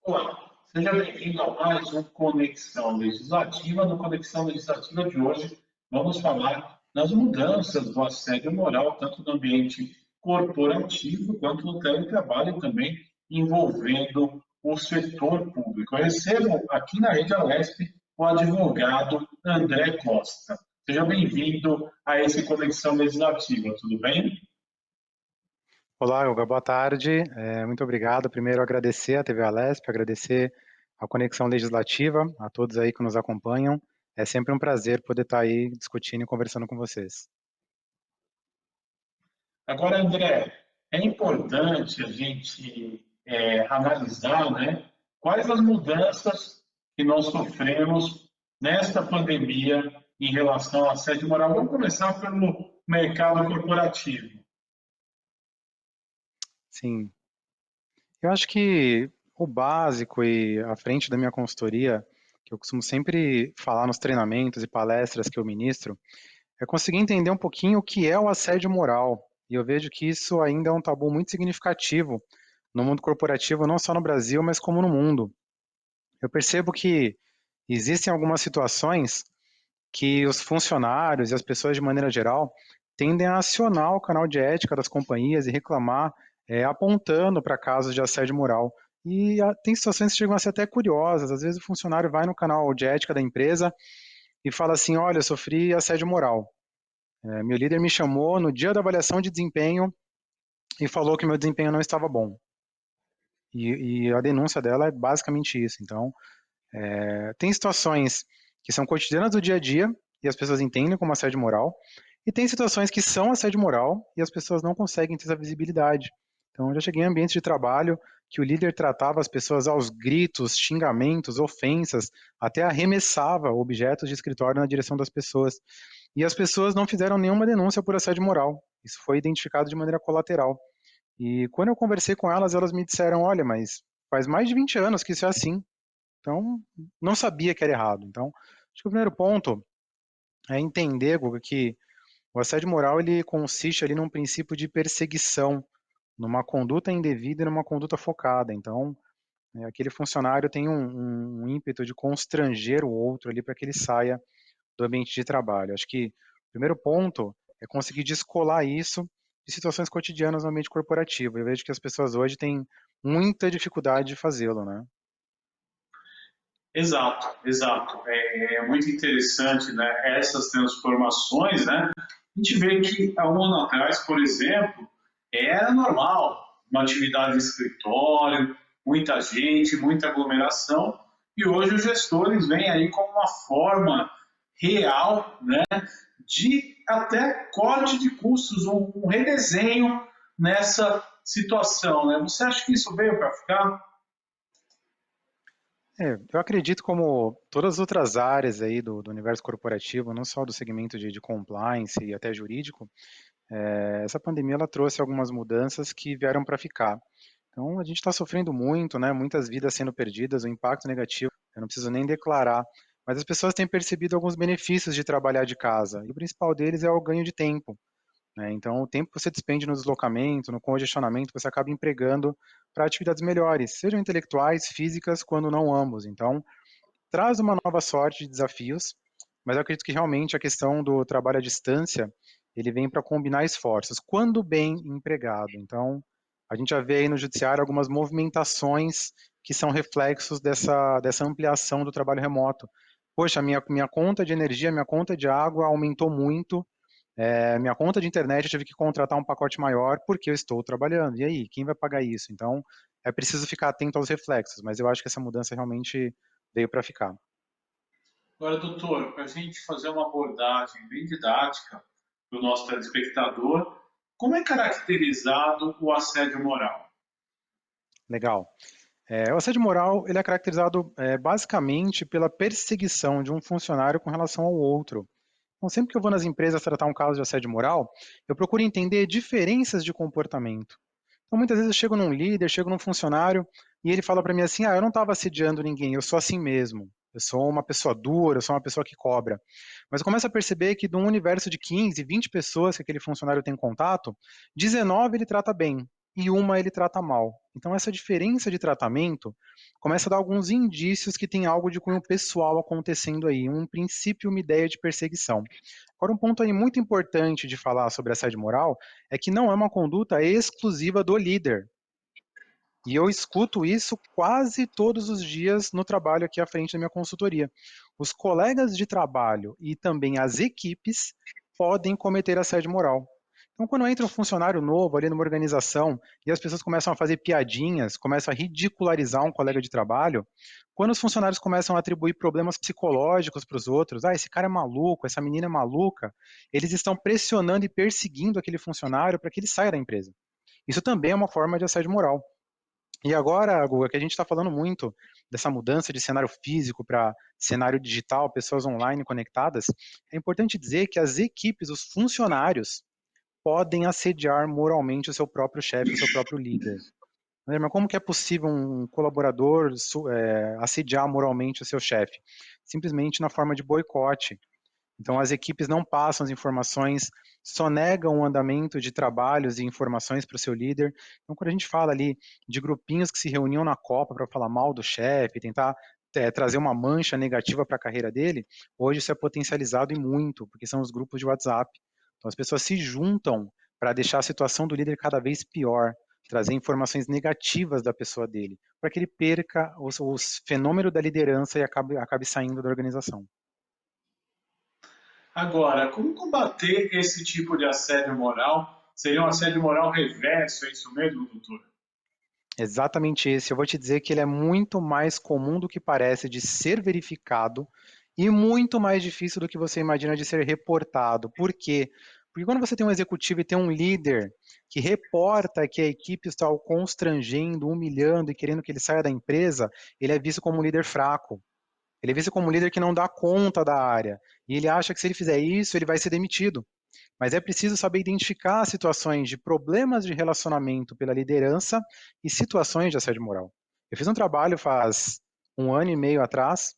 Olá, seja bem-vindo a mais um Conexão Legislativa. No Conexão Legislativa de hoje, vamos falar das mudanças do assédio moral, tanto no ambiente corporativo quanto no teletrabalho, também envolvendo o setor público. Eu recebo aqui na Rede Alesp o advogado André Costa. Seja bem-vindo a esse Conexão Legislativa, tudo bem? Olá, Olga, boa tarde. Muito obrigado. Primeiro, agradecer à TV Alesp, agradecer à Conexão Legislativa, a todos aí que nos acompanham. É sempre um prazer poder estar aí discutindo e conversando com vocês. Agora, André, é importante a gente analisar, né, quais as mudanças que nós sofremos nesta pandemia em relação ao assédio moral. Vamos começar pelo mercado corporativo. Sim, eu acho que o básico e à frente da minha consultoria, que eu costumo sempre falar nos treinamentos e palestras que eu ministro, é conseguir entender um pouquinho o que é o assédio moral. E eu vejo que isso ainda é um tabu muito significativo no mundo corporativo, não só no Brasil, mas como no mundo. Eu percebo que existem algumas situações que os funcionários e as pessoas de maneira geral tendem a acionar o canal de ética das companhias e reclamar, apontando para casos de assédio moral. E tem situações que chegam a ser até curiosas. Às vezes o funcionário vai no canal de ética da empresa e fala assim: olha, eu sofri assédio moral. Meu líder me chamou no dia da avaliação de desempenho e falou que meu desempenho não estava bom. E a denúncia dela é basicamente isso. Então, tem situações que são cotidianas do dia a dia e as pessoas entendem como assédio moral, e tem situações que são assédio moral e as pessoas não conseguem ter essa visibilidade. Então, eu já cheguei em ambientes de trabalho que o líder tratava as pessoas aos gritos, xingamentos, ofensas, até arremessava objetos de escritório na direção das pessoas. E as pessoas não fizeram nenhuma denúncia por assédio moral. Isso foi identificado de maneira colateral. E quando eu conversei com elas, elas me disseram: olha, mas faz mais de 20 anos que isso é assim. Então, não sabia que era errado. Então, acho que o primeiro ponto é entender, Guga, que o assédio moral ele consiste ali num princípio de perseguição, numa conduta indevida e numa conduta focada. Então, aquele funcionário tem um ímpeto de constranger o outro ali para que ele saia do ambiente de trabalho. Acho que o primeiro ponto é conseguir descolar isso de situações cotidianas no ambiente corporativo. Eu vejo que as pessoas hoje têm muita dificuldade de fazê-lo, né? Exato, exato. É muito interessante, né, essas transformações, né? A gente vê que há um ano atrás, por exemplo, era normal uma atividade de escritório, muita gente, muita aglomeração, e hoje os gestores veem aí como uma forma real, né, de até corte de custos, um redesenho nessa situação, né? Você acha que isso veio para ficar? Eu acredito como todas as outras áreas aí do universo corporativo, não só do segmento de compliance e até jurídico, essa pandemia ela trouxe algumas mudanças que vieram para ficar. Então a gente está sofrendo muito, né? Muitas vidas sendo perdidas, o impacto negativo, eu não preciso nem declarar, mas as pessoas têm percebido alguns benefícios de trabalhar de casa, e o principal deles é o ganho de tempo, né? Então, o tempo que você despende no deslocamento, no congestionamento, você acaba empregando para atividades melhores, sejam intelectuais, físicas, quando não ambos. Então, traz uma nova sorte de desafios, mas eu acredito que realmente a questão do trabalho à distância, ele vem para combinar esforços, quando bem empregado. Então, a gente já vê aí no judiciário algumas movimentações que são reflexos dessa ampliação do trabalho remoto. Poxa, minha conta de energia, minha conta de água aumentou muito, minha conta de internet eu tive que contratar um pacote maior porque eu estou trabalhando. E aí, quem vai pagar isso? Então, é preciso ficar atento aos reflexos, mas eu acho que essa mudança realmente veio para ficar. Agora, doutor, para a gente fazer uma abordagem bem didática para o nosso telespectador, como é caracterizado o assédio moral? Legal. O assédio moral ele é caracterizado basicamente pela perseguição de um funcionário com relação ao outro. Então, sempre que eu vou nas empresas tratar um caso de assédio moral, eu procuro entender diferenças de comportamento. Então, muitas vezes eu chego num líder, chego num funcionário e ele fala para mim assim: ah, eu não estava assediando ninguém, eu sou assim mesmo. Eu sou uma pessoa dura, eu sou uma pessoa que cobra. Mas eu começo a perceber que de um universo de 15, 20 pessoas que aquele funcionário tem contato, 19 ele trata bem. e uma ele trata mal. Então, essa diferença de tratamento começa a dar alguns indícios que tem algo de cunho pessoal acontecendo aí, um princípio, uma ideia de perseguição. Agora, um ponto aí muito importante de falar sobre assédio moral é que não é uma conduta exclusiva do líder. E eu escuto isso quase todos os dias no trabalho aqui à frente da minha consultoria. Os colegas de trabalho e também as equipes podem cometer assédio moral. Então, quando entra um funcionário novo ali numa organização e as pessoas começam a fazer piadinhas, começam a ridicularizar um colega de trabalho, quando os funcionários começam a atribuir problemas psicológicos para os outros, esse cara é maluco, essa menina é maluca, eles estão pressionando e perseguindo aquele funcionário para que ele saia da empresa. Isso também é uma forma de assédio moral. E agora, Guga, que a gente está falando muito dessa mudança de cenário físico para cenário digital, pessoas online conectadas, é importante dizer que as equipes, os funcionários, podem assediar moralmente o seu próprio chefe, o seu próprio líder. Mas como que é possível um colaborador assediar moralmente o seu chefe? Simplesmente na forma de boicote. Então, as equipes não passam as informações, só negam o andamento de trabalhos e informações para o seu líder. Então, quando a gente fala ali de grupinhos que se reuniam na Copa para falar mal do chefe, tentar trazer uma mancha negativa para a carreira dele, hoje isso é potencializado e muito, porque são os grupos de WhatsApp. Então, as pessoas se juntam para deixar a situação do líder cada vez pior, trazer informações negativas da pessoa dele, para que ele perca os fenômenos da liderança e acabe saindo da organização. Agora, como combater esse tipo de assédio moral? Seria um assédio moral reverso, é isso mesmo, doutor? Exatamente esse. Eu vou te dizer que ele é muito mais comum do que parece de ser verificado e muito mais difícil do que você imagina de ser reportado. Por quê? Porque quando você tem um executivo e tem um líder que reporta que a equipe está o constrangendo, humilhando e querendo que ele saia da empresa, ele é visto como um líder fraco. Ele é visto como um líder que não dá conta da área. E ele acha que se ele fizer isso, ele vai ser demitido. Mas é preciso saber identificar situações de problemas de relacionamento pela liderança e situações de assédio moral. Eu fiz um trabalho faz um ano e meio atrás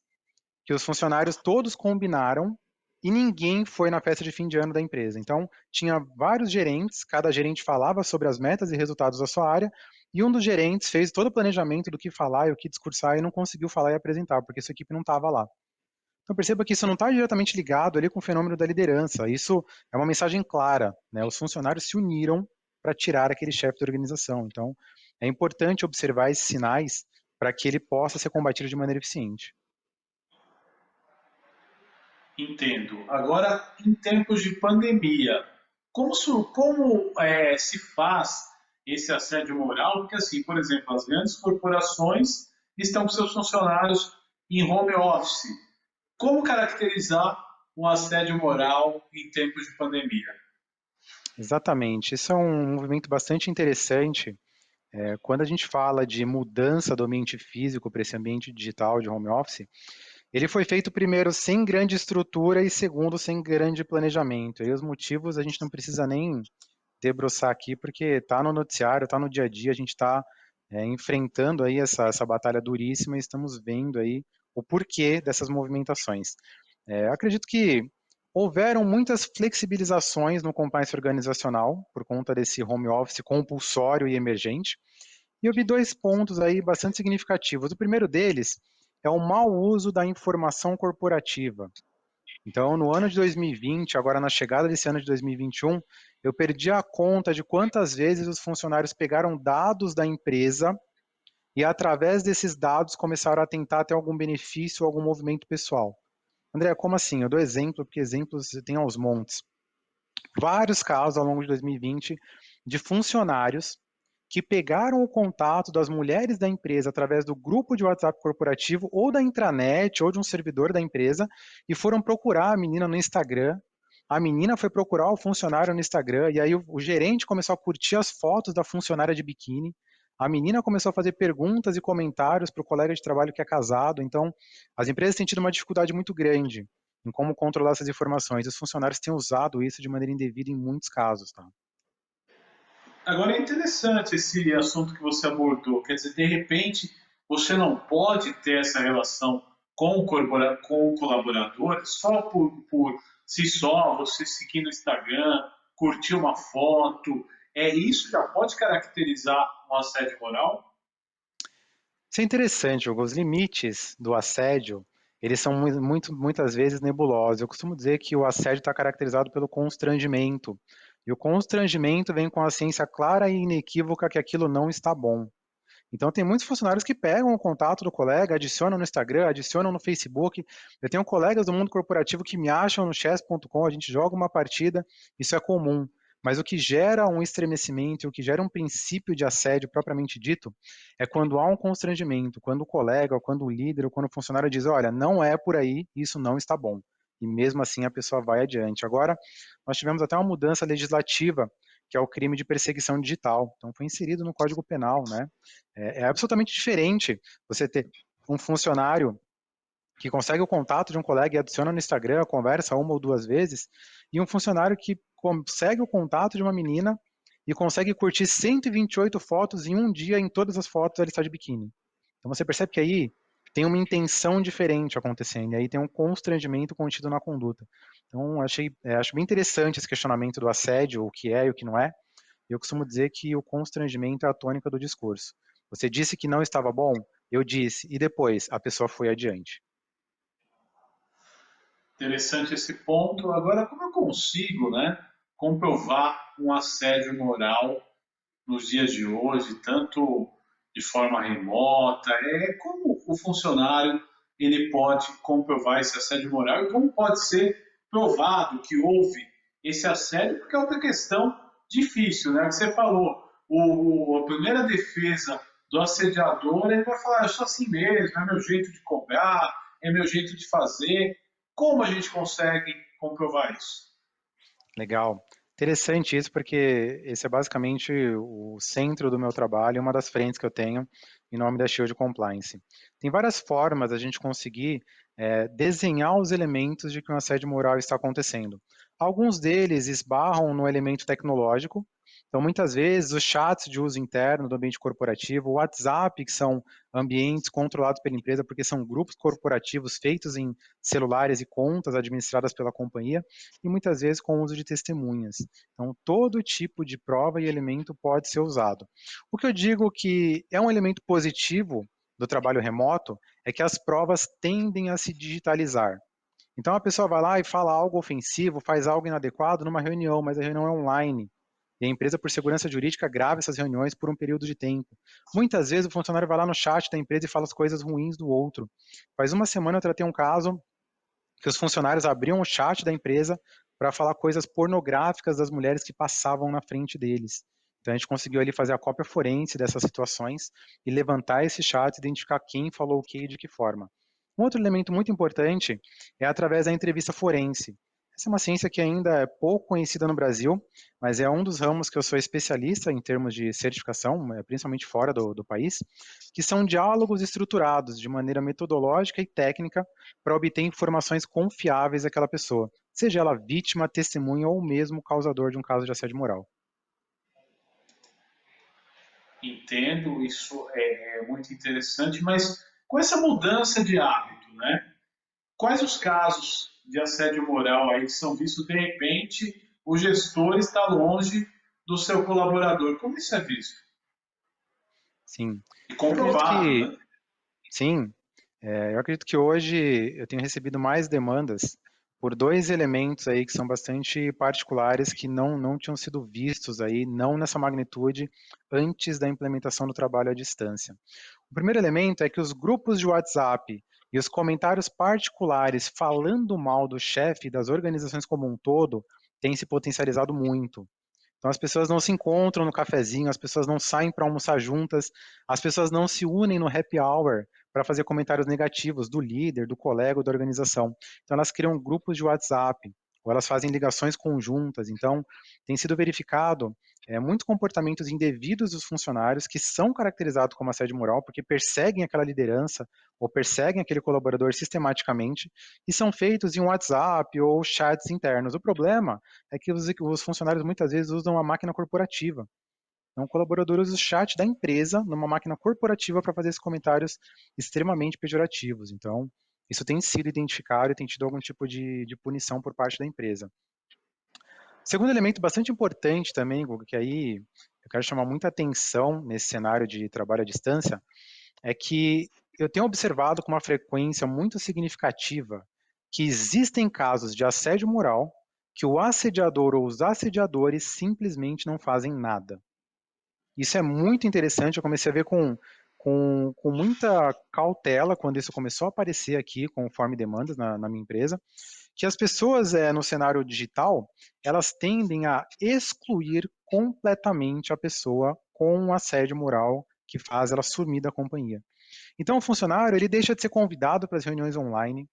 que os funcionários todos combinaram e ninguém foi na festa de fim de ano da empresa. Então, tinha vários gerentes, cada gerente falava sobre as metas e resultados da sua área, e um dos gerentes fez todo o planejamento do que falar e o que discursar e não conseguiu falar e apresentar, porque sua equipe não estava lá. Então perceba que isso não está diretamente ligado ali com o fenômeno da liderança. Isso é uma mensagem clara, né? Os funcionários se uniram para tirar aquele chefe da organização. Então é importante observar esses sinais para que ele possa ser combatido de maneira eficiente. Entendo. Agora, em tempos de pandemia, se faz esse assédio moral? Porque, assim, por exemplo, as grandes corporações estão com seus funcionários em home office. Como caracterizar um assédio moral em tempos de pandemia? Exatamente. Isso é um movimento bastante interessante. Quando a gente fala de mudança do ambiente físico para esse ambiente digital de home office, ele foi feito primeiro sem grande estrutura e segundo sem grande planejamento. E os motivos a gente não precisa nem debruçar aqui, porque está no noticiário, está no dia a dia, a gente está enfrentando aí essa batalha duríssima e estamos vendo aí o porquê dessas movimentações. Acredito que houveram muitas flexibilizações no compliance organizacional por conta desse home office compulsório e emergente, e eu vi dois pontos aí bastante significativos. O primeiro deles é o mau uso da informação corporativa. Então, no ano de 2020, agora na chegada desse ano de 2021, eu perdi a conta de quantas vezes os funcionários pegaram dados da empresa e, através desses dados, começaram a tentar ter algum benefício, algum movimento pessoal. André, como assim? Eu dou exemplo, porque exemplos tem aos montes. Vários casos ao longo de 2020 de funcionários que pegaram o contato das mulheres da empresa através do grupo de WhatsApp corporativo ou da intranet ou de um servidor da empresa e foram procurar a menina no Instagram. A menina foi procurar o funcionário no Instagram e aí o gerente começou a curtir as fotos da funcionária de biquíni. A menina começou a fazer perguntas e comentários para o colega de trabalho que é casado. Então, as empresas têm tido uma dificuldade muito grande em como controlar essas informações. Os funcionários têm usado isso de maneira indevida em muitos casos, tá? Agora é interessante esse assunto que você abordou. Quer dizer, de repente, você não pode ter essa relação com o colaborador só por si só, você seguir no Instagram, curtir uma foto isso já pode caracterizar um assédio moral? Isso é interessante, Hugo. Os limites do assédio, eles são muitas vezes nebulosos. Eu costumo dizer que o assédio está caracterizado pelo constrangimento. E o constrangimento vem com a ciência clara e inequívoca que aquilo não está bom. Então, tem muitos funcionários que pegam o contato do colega, adicionam no Instagram, adicionam no Facebook. Eu tenho colegas do mundo corporativo que me acham no chess.com, a gente joga uma partida, isso é comum. Mas o que gera um estremecimento, o que gera um princípio de assédio propriamente dito, é quando há um constrangimento, quando o colega, ou quando o líder, ou quando o funcionário diz, olha, não é por aí, isso não está bom. E mesmo assim a pessoa vai adiante. Agora, nós tivemos até uma mudança legislativa, que é o crime de perseguição digital. Então, foi inserido no Código Penal, né? É absolutamente diferente você ter um funcionário que consegue o contato de um colega e adiciona no Instagram, conversa uma ou duas vezes, e um funcionário que consegue o contato de uma menina e consegue curtir 128 fotos em um dia, em todas as fotos ela está de biquíni. Então você percebe que aí tem uma intenção diferente acontecendo, e aí tem um constrangimento contido na conduta. Então acho bem interessante esse questionamento do assédio, o que é e o que não é. Eu costumo dizer que o constrangimento é a tônica do discurso. Você disse que não estava bom? Eu disse, e depois a pessoa foi adiante. Interessante esse ponto. Agora, como eu consigo, né, comprovar um assédio moral nos dias de hoje, tanto de forma remota, como o funcionário ele pode comprovar esse assédio moral e como pode ser provado que houve esse assédio, porque é outra questão difícil, né? Que você falou, a primeira defesa do assediador, ele vai falar, eu sou assim mesmo, é meu jeito de cobrar, é meu jeito de fazer. Como a gente consegue comprovar isso? Legal. Interessante isso, porque esse é basicamente o centro do meu trabalho, uma das frentes que eu tenho em nome da Shield Compliance. Tem várias formas a gente conseguir desenhar os elementos de que um assédio moral está acontecendo. Alguns deles esbarram no elemento tecnológico, então muitas vezes os chats de uso interno do ambiente corporativo, o WhatsApp, que são ambientes controlados pela empresa, porque são grupos corporativos feitos em celulares e contas administradas pela companhia, e muitas vezes com o uso de testemunhas. Então, todo tipo de prova e elemento pode ser usado. O que eu digo que é um elemento positivo do trabalho remoto é que as provas tendem a se digitalizar. Então, a pessoa vai lá e fala algo ofensivo, faz algo inadequado numa reunião, mas a reunião é online. E a empresa, por segurança jurídica, grava essas reuniões por um período de tempo. Muitas vezes o funcionário vai lá no chat da empresa e fala as coisas ruins do outro. Faz uma semana eu tratei um caso que os funcionários abriam o chat da empresa para falar coisas pornográficas das mulheres que passavam na frente deles. Então a gente conseguiu ali fazer a cópia forense dessas situações e levantar esse chat, identificar quem falou o que e de que forma. Um outro elemento muito importante é através da entrevista forense. Essa é uma ciência que ainda é pouco conhecida no Brasil, mas é um dos ramos que eu sou especialista em termos de certificação, principalmente fora do país, que são diálogos estruturados de maneira metodológica e técnica para obter informações confiáveis daquela pessoa, seja ela vítima, testemunha ou mesmo causador de um caso de assédio moral. Entendo, isso é muito interessante, mas com essa mudança de hábito, né? Quais os casos de assédio moral aí que são vistos de repente o gestor está longe do seu colaborador? Como isso é visto? Sim, E eu acredito comprovado, que né? sim. Eu acredito que hoje eu tenho recebido mais demandas por dois elementos aí que são bastante particulares que não tinham sido vistos aí, não nessa magnitude, antes da implementação do trabalho à distância. O primeiro elemento é que os grupos de WhatsApp e os comentários particulares falando mal do chefe e das organizações como um todo têm se potencializado muito. Então as pessoas não se encontram no cafezinho, as pessoas não saem para almoçar juntas, as pessoas não se unem no happy hour para fazer comentários negativos do líder, do colega ou da organização. Então elas criam grupos de WhatsApp, ou elas fazem ligações conjuntas. Então tem sido verificado muitos comportamentos indevidos dos funcionários que são caracterizados como assédio moral porque perseguem aquela liderança ou perseguem aquele colaborador sistematicamente e são feitos em um WhatsApp ou chats internos. O problema é que os funcionários muitas vezes usam a máquina corporativa. Então, o colaborador usa o chat da empresa numa máquina corporativa para fazer esses comentários extremamente pejorativos. Então, isso tem sido identificado e tem tido algum tipo de punição por parte da empresa. Segundo elemento bastante importante também, Guga, que aí eu quero chamar muita atenção nesse cenário de trabalho à distância, é que eu tenho observado com uma frequência muito significativa que existem casos de assédio moral que o assediador ou os assediadores simplesmente não fazem nada. Isso é muito interessante, eu comecei a ver com muita cautela quando isso começou a aparecer aqui, conforme demandas na minha empresa, que as pessoas no cenário digital, elas tendem a excluir completamente a pessoa com um assédio moral que faz ela sumir da companhia. Então, o funcionário ele deixa de ser convidado para as reuniões online.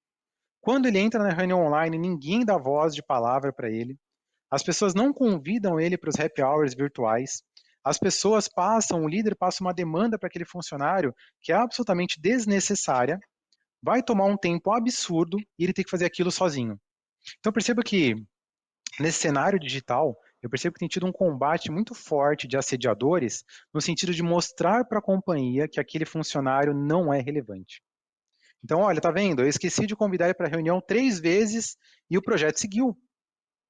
Quando ele entra na reunião online, ninguém dá voz de palavra para ele. As pessoas não convidam ele para os happy hours virtuais. As pessoas passam, o líder passa uma demanda para aquele funcionário que é absolutamente desnecessária, vai tomar um tempo absurdo e ele tem que fazer aquilo sozinho. Então perceba que nesse cenário digital, eu percebo que tem tido um combate muito forte de assediadores no sentido de mostrar para a companhia que aquele funcionário não é relevante. Então, olha, tá vendo? Eu esqueci de convidar ele para a reunião 3 vezes e o projeto seguiu.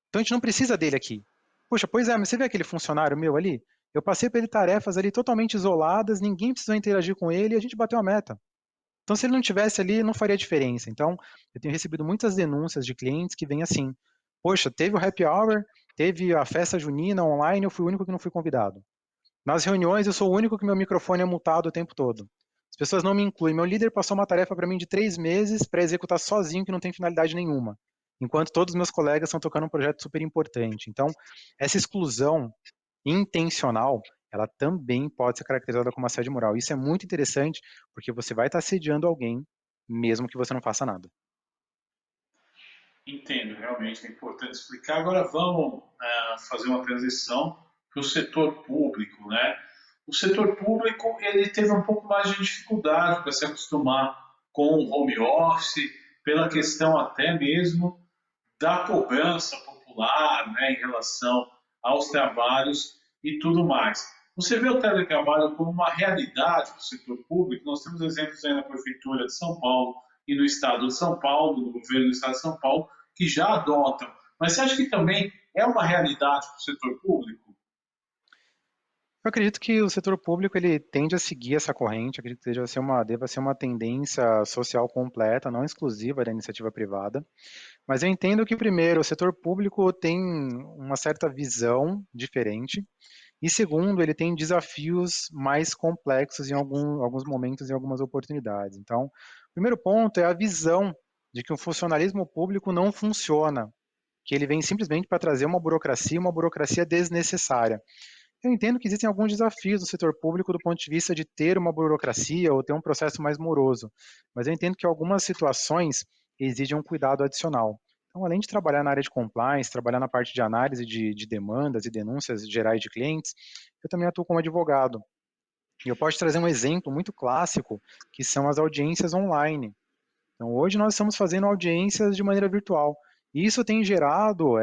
Então a gente não precisa dele aqui. Poxa, pois é, mas você vê aquele funcionário meu ali? Eu passei para ele tarefas ali totalmente isoladas, ninguém precisou interagir com ele e a gente bateu a meta. Então, se ele não tivesse ali, não faria diferença. Então, eu tenho recebido muitas denúncias de clientes que vêm assim: poxa, teve o happy hour, teve a festa junina online, eu fui o único que não fui convidado. Nas reuniões, eu sou o único que meu microfone é mutado o tempo todo. As pessoas não me incluem. Meu líder passou uma tarefa para mim de 3 meses para executar sozinho, que não tem finalidade nenhuma. Enquanto todos os meus colegas estão tocando um projeto super importante. Então, essa exclusão intencional, ela também pode ser caracterizada como assédio moral. Isso é muito interessante, porque você vai estar assediando alguém, mesmo que você não faça nada. Entendo, realmente é importante explicar. Agora vamos fazer uma transição para o setor público, né? O setor público ele teve um pouco mais de dificuldade para se acostumar com o home office, pela questão até mesmo da cobrança popular, né, em relação aos trabalhos e tudo mais. Você vê o teletrabalho como uma realidade do setor público? Nós temos exemplos aí na Prefeitura de São Paulo e no Estado de São Paulo, no governo do Estado de São Paulo, que já adotam. Mas você acha que também é uma realidade para o setor público? Eu acredito que o setor público ele tende a seguir essa corrente, acredito que deva ser uma tendência social completa, não exclusiva da iniciativa privada. Mas eu entendo que, primeiro, o setor público tem uma certa visão diferente, e segundo, ele tem desafios mais complexos em alguns momentos e algumas oportunidades. Então, o primeiro ponto é a visão de que o funcionalismo público não funciona, que ele vem simplesmente para trazer uma burocracia desnecessária. Eu entendo que existem alguns desafios no setor público do ponto de vista de ter uma burocracia ou ter um processo mais moroso, mas eu entendo que algumas situações exigem um cuidado adicional. Então, além de trabalhar na área de compliance, trabalhar na parte de análise de demandas e denúncias gerais de clientes, eu também atuo como advogado. E eu posso trazer um exemplo muito clássico, que são as audiências online. Então, hoje nós estamos fazendo audiências de maneira virtual. E isso tem gerado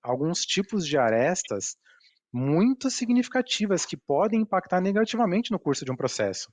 alguns tipos de arestas muito significativas que podem impactar negativamente no curso de um processo.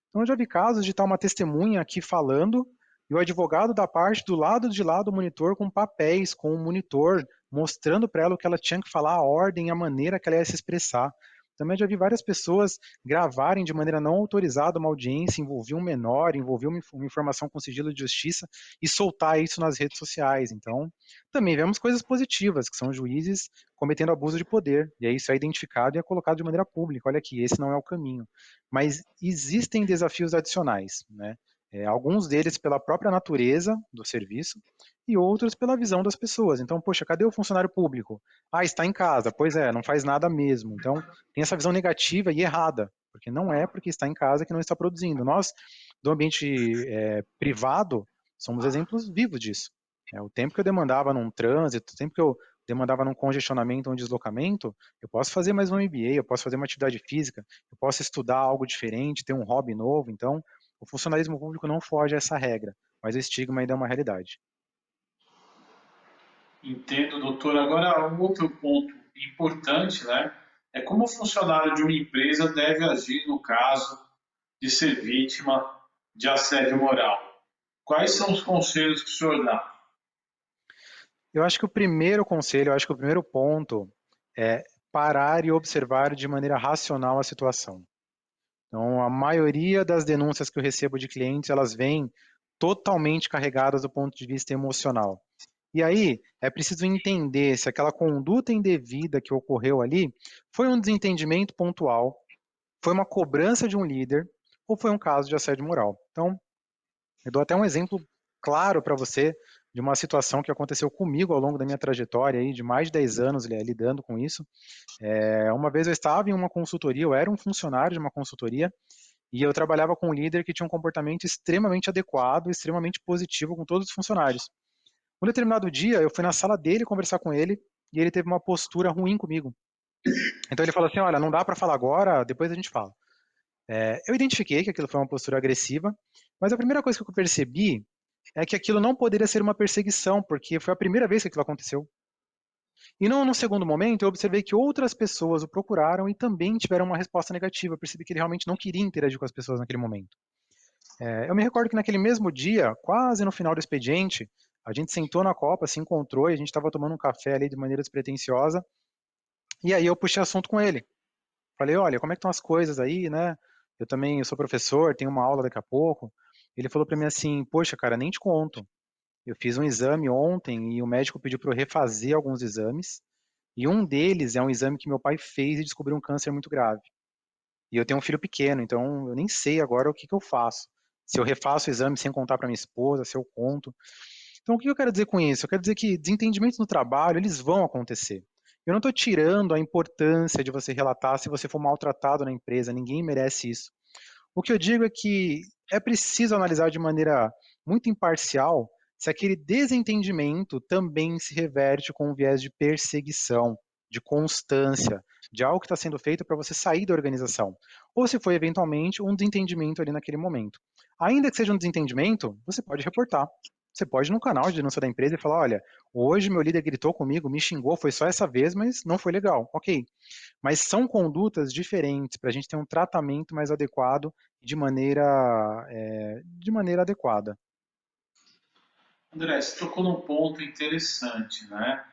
Então, eu já vi casos de estar uma testemunha aqui falando e o advogado da parte do lado de lá do monitor com papéis, com um monitor, mostrando para ela o que ela tinha que falar, a ordem, a maneira que ela ia se expressar. Também já vi várias pessoas gravarem de maneira não autorizada uma audiência, envolver um menor, envolver uma informação com sigilo de justiça e soltar isso nas redes sociais. Então, também vemos coisas positivas, que são juízes cometendo abuso de poder, e aí isso é identificado e é colocado de maneira pública. Olha aqui, esse não é o caminho. Mas existem desafios adicionais, né? Alguns deles pela própria natureza do serviço e outros pela visão das pessoas. Então, poxa, cadê o funcionário público? Ah, está em casa. Pois é, não faz nada mesmo. Então, tem essa visão negativa e errada, porque não é porque está em casa que não está produzindo. Nós, do ambiente privado, somos exemplos vivos disso. O tempo que eu demandava num trânsito, o tempo que eu demandava num congestionamento ou um deslocamento, eu posso fazer mais um MBA, eu posso fazer uma atividade física, eu posso estudar algo diferente, ter um hobby novo. Então, o funcionalismo público não foge a essa regra, mas o estigma ainda é uma realidade. Entendo, doutor. Agora, um outro ponto importante, né, é como o funcionário de uma empresa deve agir no caso de ser vítima de assédio moral. Quais são os conselhos que o senhor dá? Eu acho que o primeiro conselho, eu acho que o primeiro ponto é parar e observar de maneira racional a situação. Então, a maioria das denúncias que eu recebo de clientes, elas vêm totalmente carregadas do ponto de vista emocional. E aí, é preciso entender se aquela conduta indevida que ocorreu ali foi um desentendimento pontual, foi uma cobrança de um líder ou foi um caso de assédio moral. Então, eu dou até um exemplo claro para você de uma situação que aconteceu comigo ao longo da minha trajetória aí de mais de 10 anos lidando com isso. Uma vez eu estava em uma consultoria, eu era um funcionário de uma consultoria e eu trabalhava com um líder que tinha um comportamento extremamente adequado, extremamente positivo com todos os funcionários. Um determinado dia, eu fui na sala dele conversar com ele e ele teve uma postura ruim comigo. Então ele falou assim: olha, não dá para falar agora, depois a gente fala. Eu identifiquei que aquilo foi uma postura agressiva, mas a primeira coisa que eu percebi é que aquilo não poderia ser uma perseguição, porque foi a primeira vez que aquilo aconteceu. E no segundo momento, eu observei que outras pessoas o procuraram e também tiveram uma resposta negativa. Eu percebi que ele realmente não queria interagir com as pessoas naquele momento. Eu me recordo que naquele mesmo dia, quase no final do expediente, a gente sentou na copa, se encontrou e a gente estava tomando um café ali de maneira despretensiosa. E aí eu puxei assunto com ele. Falei, olha, como é que estão as coisas aí, né? Eu sou professor, tenho uma aula daqui a pouco. Ele falou para mim assim, poxa, cara, nem te conto. Eu fiz um exame ontem e o médico pediu para eu refazer alguns exames. E um deles é um exame que meu pai fez e descobriu um câncer muito grave. E eu tenho um filho pequeno, então eu nem sei agora o que que eu faço. Se eu refaço o exame sem contar para minha esposa, se eu conto. Então, o que eu quero dizer com isso? Eu quero dizer que desentendimentos no trabalho, eles vão acontecer. Eu não estou tirando a importância de você relatar se você for maltratado na empresa, ninguém merece isso. O que eu digo é que é preciso analisar de maneira muito imparcial se aquele desentendimento também se reverte com um viés de perseguição, de constância, de algo que está sendo feito para você sair da organização, ou se foi eventualmente um desentendimento ali naquele momento. Ainda que seja um desentendimento, você pode reportar. Você pode ir no canal de denúncia da empresa e falar: olha, hoje meu líder gritou comigo, me xingou, foi só essa vez, mas não foi legal. Ok. Mas são condutas diferentes para a gente ter um tratamento mais adequado de maneira adequada. André, você tocou num ponto interessante, né?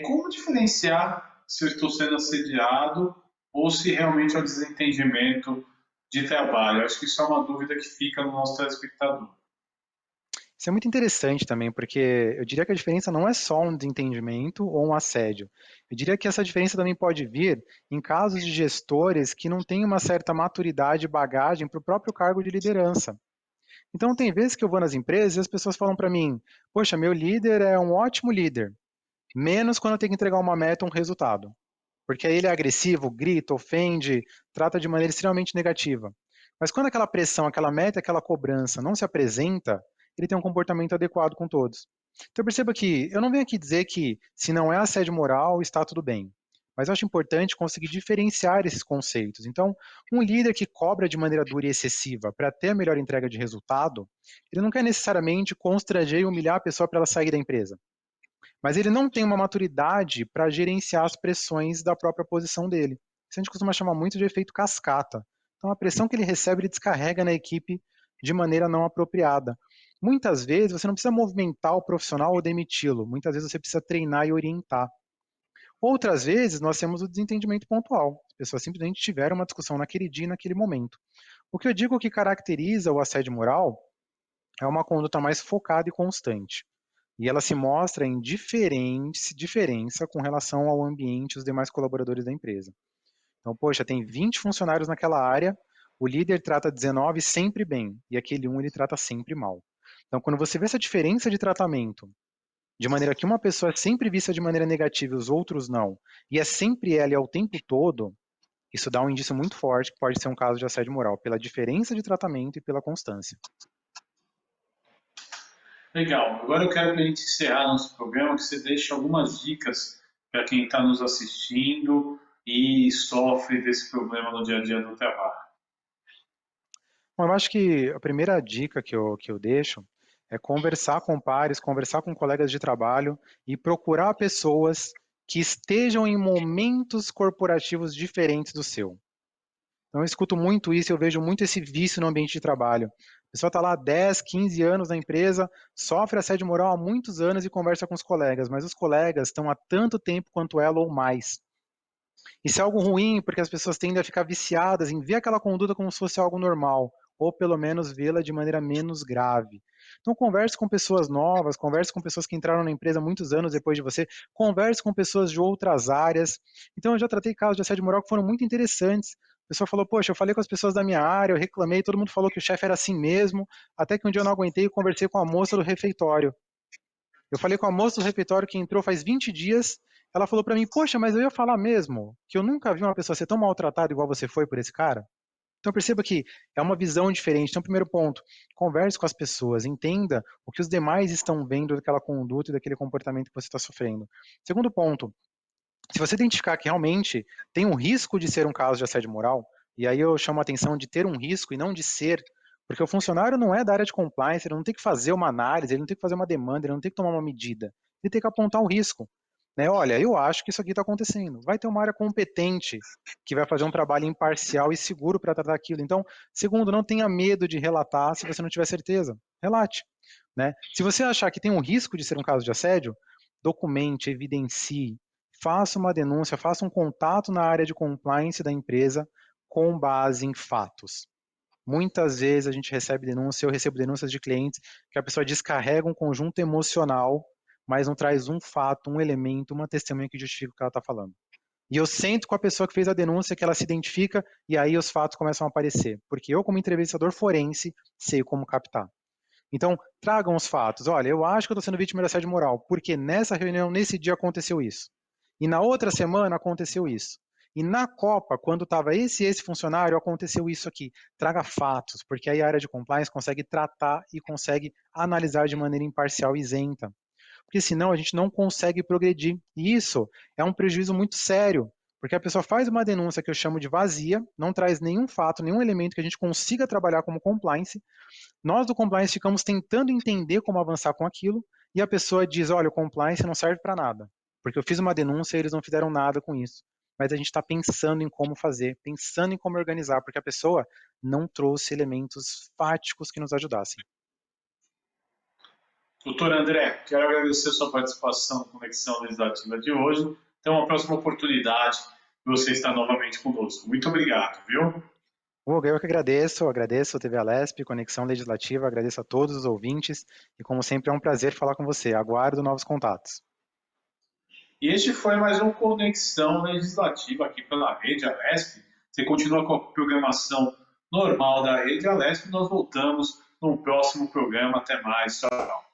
Como diferenciar se eu estou sendo assediado ou se realmente é um desentendimento de trabalho? Eu acho que isso é uma dúvida que fica no nosso telespectador. Isso é muito interessante também, porque eu diria que a diferença não é só um desentendimento ou um assédio. Eu diria que essa diferença também pode vir em casos de gestores que não têm uma certa maturidade e bagagem para o próprio cargo de liderança. Então, tem vezes que eu vou nas empresas e as pessoas falam para mim: poxa, meu líder é um ótimo líder, menos quando eu tenho que entregar uma meta ou um resultado. Porque aí ele é agressivo, grita, ofende, trata de maneira extremamente negativa. Mas quando aquela pressão, aquela meta, aquela cobrança não se apresenta, ele tem um comportamento adequado com todos. Então perceba que eu não venho aqui dizer que se não é assédio moral, está tudo bem. Mas eu acho importante conseguir diferenciar esses conceitos. Então, um líder que cobra de maneira dura e excessiva para ter a melhor entrega de resultado, ele não quer necessariamente constranger e humilhar a pessoa para ela sair da empresa, mas ele não tem uma maturidade para gerenciar as pressões da própria posição dele. Isso a gente costuma chamar muito de efeito cascata. Então, a pressão que ele recebe, ele descarrega na equipe de maneira não apropriada. Muitas vezes, você não precisa movimentar o profissional ou demiti-lo. Muitas vezes, você precisa treinar e orientar. Outras vezes, nós temos o desentendimento pontual. As pessoas simplesmente tiveram uma discussão naquele dia e naquele momento. O que eu digo que caracteriza o assédio moral é uma conduta mais focada e constante. E ela se mostra em diferença com relação ao ambiente e os demais colaboradores da empresa. Então, poxa, tem 20 funcionários naquela área, o líder trata 19 sempre bem, e aquele um ele trata sempre mal. Então, quando você vê essa diferença de tratamento, de maneira que uma pessoa é sempre vista de maneira negativa e os outros não, e é sempre ela e é o tempo todo, isso dá um indício muito forte que pode ser um caso de assédio moral, pela diferença de tratamento e pela constância. Legal. Agora eu quero para a gente encerrar nosso programa que você deixe algumas dicas para quem está nos assistindo e sofre desse problema no dia a dia do trabalho. Bom, eu acho que a primeira dica que eu deixo é conversar com pares, conversar com colegas de trabalho e procurar pessoas que estejam em momentos corporativos diferentes do seu. Então, eu escuto muito isso, eu vejo muito esse vício no ambiente de trabalho. pessoa está lá há 10, 15 anos na empresa, sofre assédio moral há muitos anos e conversa com os colegas, mas os colegas estão há tanto tempo quanto ela ou mais. Isso é algo ruim, porque as pessoas tendem a ficar viciadas em ver aquela conduta como se fosse algo normal, ou pelo menos vê-la de maneira menos grave. Então, converse com pessoas novas, converse com pessoas que entraram na empresa muitos anos depois de você, converse com pessoas de outras áreas. Então, eu já tratei casos de assédio moral que foram muito interessantes. A pessoa falou, poxa, eu falei com as pessoas da minha área, eu reclamei, todo mundo falou que o chefe era assim mesmo, até que um dia eu não aguentei e conversei com a moça do refeitório. Eu falei com a moça do refeitório que entrou faz 20 dias. Ela falou pra mim, poxa, mas eu ia falar mesmo que eu nunca vi uma pessoa ser tão maltratada igual você foi por esse cara. Então perceba que é uma visão diferente. Então, primeiro ponto, converse com as pessoas, entenda o que os demais estão vendo daquela conduta e daquele comportamento que você está sofrendo. Segundo ponto, se você identificar que realmente tem um risco de ser um caso de assédio moral, e aí eu chamo a atenção de ter um risco e não de ser, porque o funcionário não é da área de compliance, ele não tem que fazer uma análise, ele não tem que fazer uma demanda, ele não tem que tomar uma medida, ele tem que apontar o risco. Né? Olha, eu acho que isso aqui está acontecendo. Vai ter uma área competente que vai fazer um trabalho imparcial e seguro para tratar aquilo. Então, segundo, não tenha medo de relatar se você não tiver certeza. Relate. Né? Se você achar que tem um risco de ser um caso de assédio, documente, evidencie, faça uma denúncia, faça um contato na área de compliance da empresa com base em fatos. Muitas vezes a gente recebe denúncia, eu recebo denúncias de clientes que a pessoa descarrega um conjunto emocional, mas não traz um fato, um elemento, uma testemunha que justifica o que ela está falando. E eu sento com a pessoa que fez a denúncia, que ela se identifica, e aí os fatos começam a aparecer. Porque eu, como entrevistador forense, sei como captar. Então, tragam os fatos. Olha, eu acho que eu estou sendo vítima de assédio moral, porque nessa reunião, nesse dia, aconteceu isso. E na outra semana, aconteceu isso. E na Copa, quando estava esse funcionário, aconteceu isso aqui. Traga fatos, porque aí a área de compliance consegue tratar e consegue analisar de maneira imparcial e isenta. Porque senão a gente não consegue progredir. E isso é um prejuízo muito sério, porque a pessoa faz uma denúncia que eu chamo de vazia, não traz nenhum fato, nenhum elemento que a gente consiga trabalhar como compliance. Nós do compliance ficamos tentando entender como avançar com aquilo, e a pessoa diz, olha, o compliance não serve para nada, porque eu fiz uma denúncia e eles não fizeram nada com isso. Mas a gente está pensando em como fazer, pensando em como organizar, porque a pessoa não trouxe elementos fáticos que nos ajudassem. Doutor André, quero agradecer a sua participação na Conexão Legislativa de hoje. Então, uma próxima oportunidade de você estar novamente conosco. Muito obrigado, viu? Hugo, eu que agradeço a TV Alesp, Conexão Legislativa, agradeço a todos os ouvintes, e como sempre é um prazer falar com você. Aguardo novos contatos. E este foi mais um Conexão Legislativa aqui pela Rede Alesp. Você continua com a programação normal da Rede Alesp. Nós voltamos no próximo programa. Até mais. Tchau.